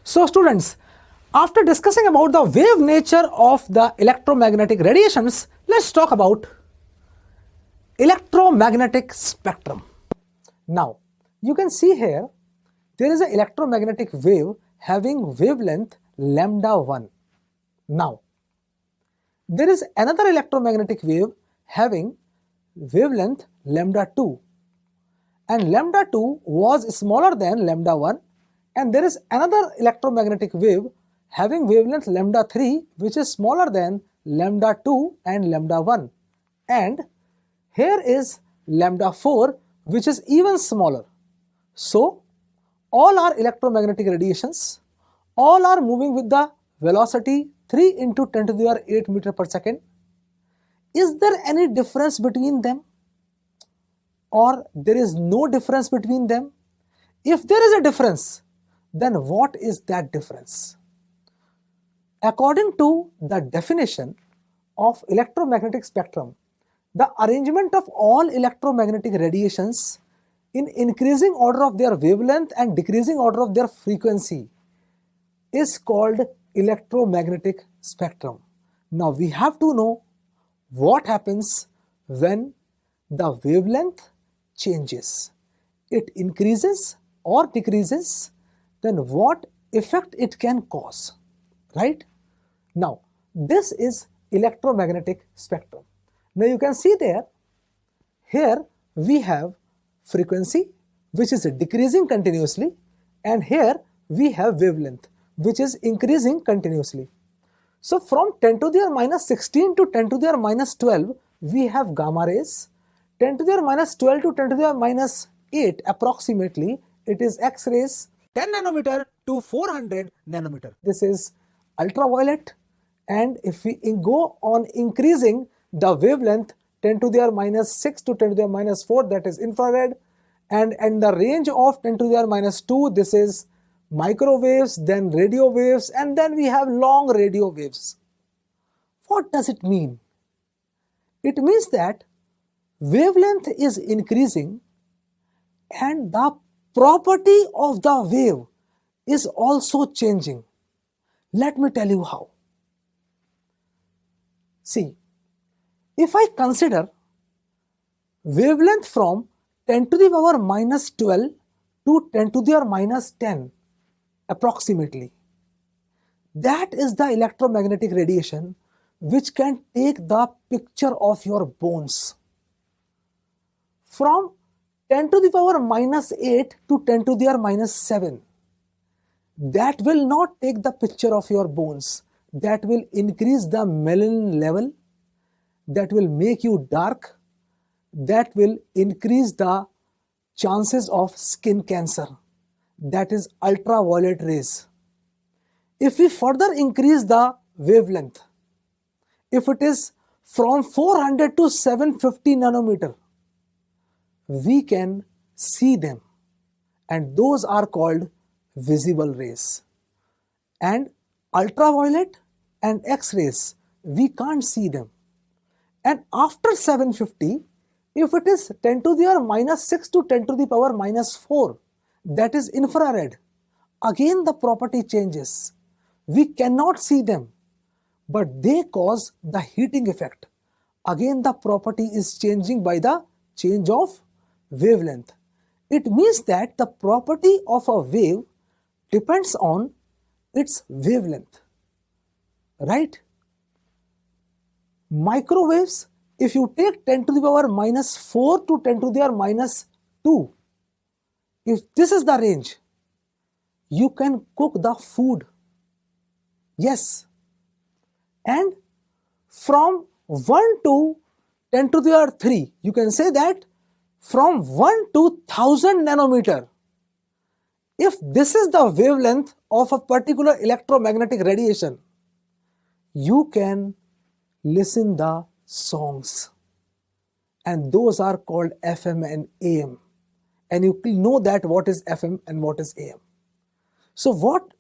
So students, after discussing about the wave nature of the electromagnetic radiations, let's talk about electromagnetic spectrum. Now, you can see here, there is an electromagnetic wave having wavelength lambda 1. Now, there is another electromagnetic wave having wavelength lambda 2. And lambda 2 was smaller than lambda 1, and there is another electromagnetic wave having wavelength lambda 3 which is smaller than lambda 2 and lambda 1, and here is lambda 4 which is even smaller. So all are electromagnetic radiations, all are moving with the velocity 3 into 10 to the power 8 meter per second. Is there any difference between them, or there is no difference between them? If there is a difference, then what is that difference? According to the definition of electromagnetic spectrum, the arrangement of all electromagnetic radiations in increasing order of their wavelength and decreasing order of their frequency is called electromagnetic spectrum. Now we have to know what happens when the wavelength changes. It increases or decreases, then what effect it can cause, right? Now, this is electromagnetic spectrum. Now you can see there, here we have frequency which is decreasing continuously, and here we have wavelength which is increasing continuously. So from 10 to the power minus 16 to 10 to the power minus 12, we have gamma rays. 10 to the power minus 12 to 10 to the power minus 8 approximately, it is X-rays, 10 nanometer to 400 nanometer. This is ultraviolet, and if we go on increasing the wavelength 10 to the power minus 6 to 10 to the power minus 4, that is infrared, and the range of 10 to the power minus 2, this is microwaves, then radio waves, and then we have long radio waves. What does it mean? It means that wavelength is increasing and the property of the wave is also changing. Let me tell you how. See, if I consider wavelength from 10 to the power minus 12 to 10 to the power minus 10 approximately, that is the electromagnetic radiation which can take the picture of your bones. From 10 to the power minus 8 to 10 to the power minus 7, that will not take the picture of your bones. That will increase the melanin level, that will make you dark, that will increase the chances of skin cancer. That is ultraviolet rays. If we further increase the wavelength, if it is from 400 to 750 nanometer, we can see them, and those are called visible rays. And ultraviolet and X-rays, we can't see them. And after 750, if it is 10 to the power minus 6 to 10 to the power minus 4, that is infrared, again the property changes. We cannot see them, but they cause the heating effect. Again the property is changing by the change of wavelength. It means that the property of a wave depends on its wavelength, right? Microwaves, if you take 10 to the power minus 4 to 10 to the power minus 2, if this is the range, you can cook the food. Yes. And from 1 to 10 to the power 3, you can say that from 1 to 1000 nanometer, if this is the wavelength of a particular electromagnetic radiation, you can listen the songs, and those are called FM and AM, and you know that what is FM and what is AM. So what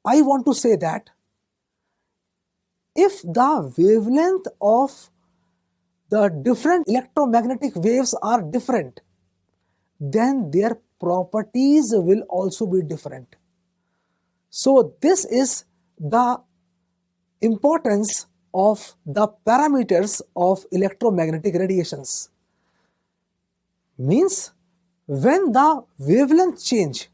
I want to say that if the wavelength of the different electromagnetic waves are different, then their properties will also be different. So this is the importance of the parameters of electromagnetic radiations. Means when the wavelength change,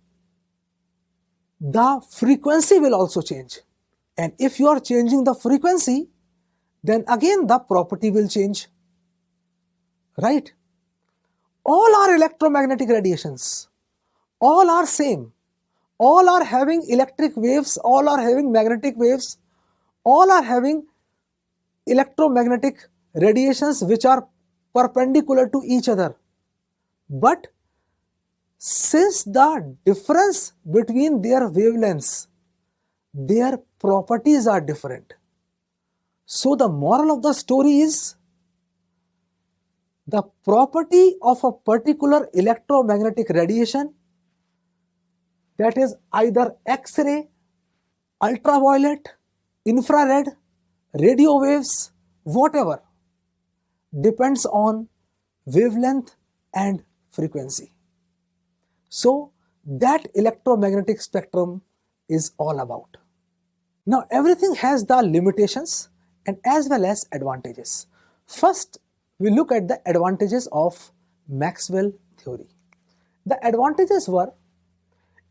the frequency will also change. And if you are changing the frequency, then again the property will change. Right? All are electromagnetic radiations. All are same. All are having electric waves, all are having magnetic waves, all are having electromagnetic radiations which are perpendicular to each other. But since the difference between their wavelengths, their properties are different. So the moral of the story is the property of a particular electromagnetic radiation, that is either X-ray, ultraviolet, infrared, radio waves, whatever, depends on wavelength and frequency. So that electromagnetic spectrum is all about. Now everything has the limitations and as well as advantages. First, we look at the advantages of Maxwell theory. The advantages were,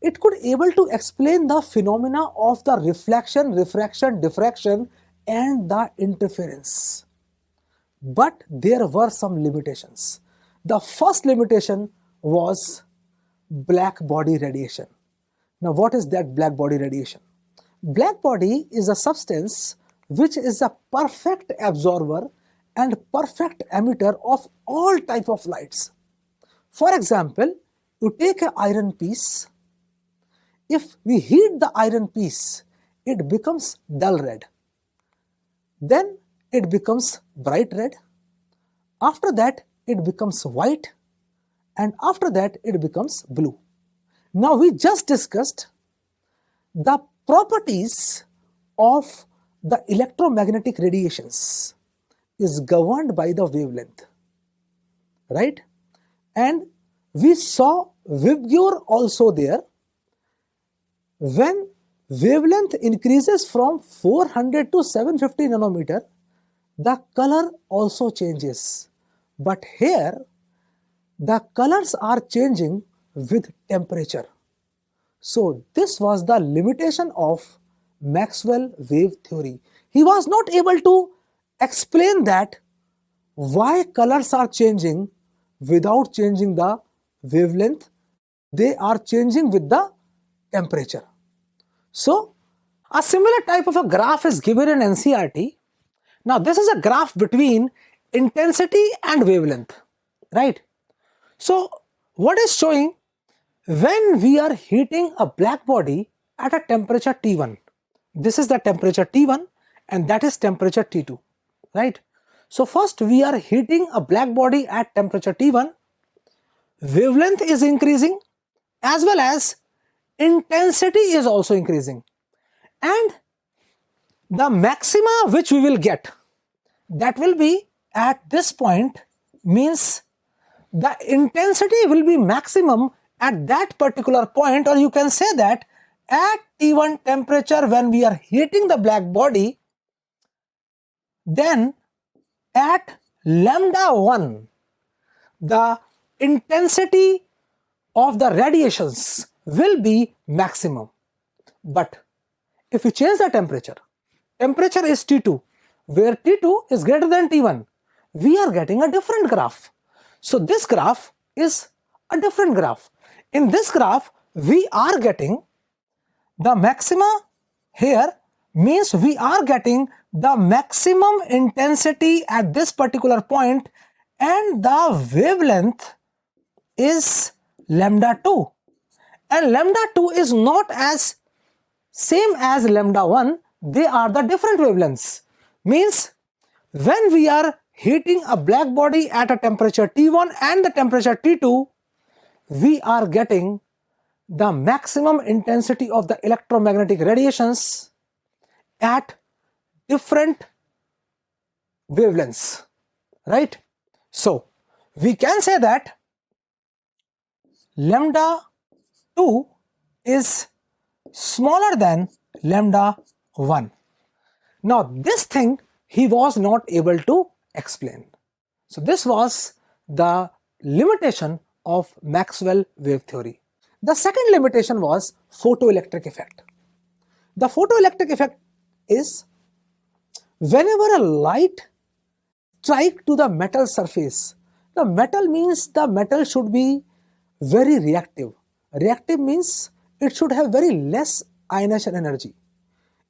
it could able to explain the phenomena of the reflection, refraction, diffraction and the interference. But there were some limitations. The first limitation was black body radiation. Now what is that black body radiation? Black body is a substance which is a perfect absorber and perfect emitter of all type of lights. For example, you take an iron piece. If we heat the iron piece, it becomes dull red. Then it becomes bright red. After that, it becomes white. And after that, it becomes blue. Now we just discussed the properties of the electromagnetic radiations is governed by the wavelength. Right? And we saw VIBGYOR also there. When wavelength increases from 400 to 750 nanometer, the color also changes. But here, the colors are changing with temperature. So this was the limitation of Maxwell wave theory. He was not able to explain that why colors are changing without changing the wavelength. They are changing with the temperature. So a similar type of a graph is given in NCERT. Now this is a graph between intensity and wavelength, right? So what is showing, when we are heating a black body at a temperature T1, this is the temperature T1 and that is temperature T2, right? So first we are heating a black body at temperature T1, wavelength is increasing as well as intensity is also increasing, and the maxima which we will get, that will be at this point, means the intensity will be maximum at that particular point, or you can say that at T1 temperature when we are heating the black body, then at lambda 1 the intensity of the radiations will be maximum. But if we change the temperature, temperature is T2, where T2 is greater than T1, we are getting a different graph. So this graph is a different graph. In this graph, we are getting the maxima here, means we are getting the maximum intensity at this particular point, and the wavelength is lambda 2. And lambda 2 is not as same as lambda 1, they are the different wavelengths. Means when we are heating a black body at a temperature T1 and the temperature T2, we are getting the maximum intensity of the electromagnetic radiations at different wavelengths, right? So we can say that lambda 2 is smaller than lambda 1. Now this thing he was not able to explain. So this was the limitation of Maxwell wave theory. The second limitation was photoelectric effect. The photoelectric effect is whenever a light strike to the metal surface, the metal means the metal should be very reactive. Reactive means it should have very less ionization energy.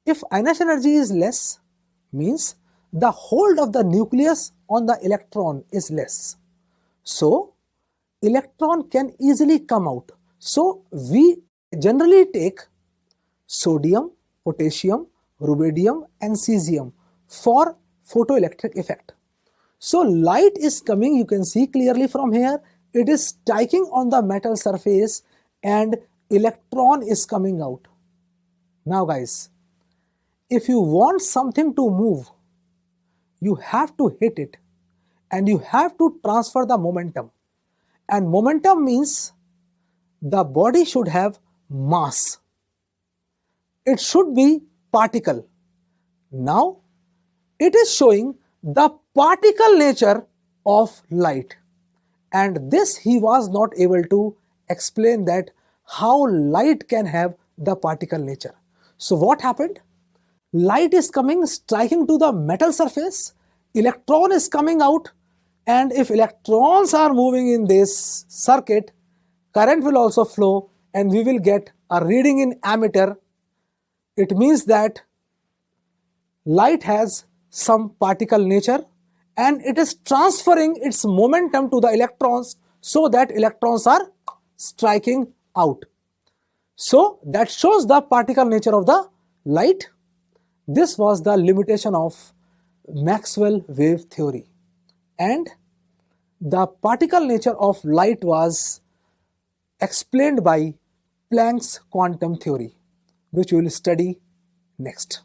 If ionization energy is less, means the hold of the nucleus on the electron is less. So, electron can easily come out. So, we generally take sodium, potassium, rubidium and cesium for photoelectric effect. So, light is coming, you can see clearly from here, it is striking on the metal surface and electron is coming out. Now guys, if you want something to move, you have to hit it and you have to transfer the momentum. And momentum means the body should have mass. It should be particle. Now, it is showing the particle nature of light. And this he was not able to explain that how light can have the particle nature. So what happened? Light is coming, striking to the metal surface, electron is coming out, and if electrons are moving in this circuit, current will also flow and we will get a reading in ammeter. It means that light has some particle nature and it is transferring its momentum to the electrons so that electrons are striking out. So that shows the particle nature of the light. This was the limitation of Maxwell wave theory, and the particle nature of light was explained by Planck's quantum theory, which we will study next.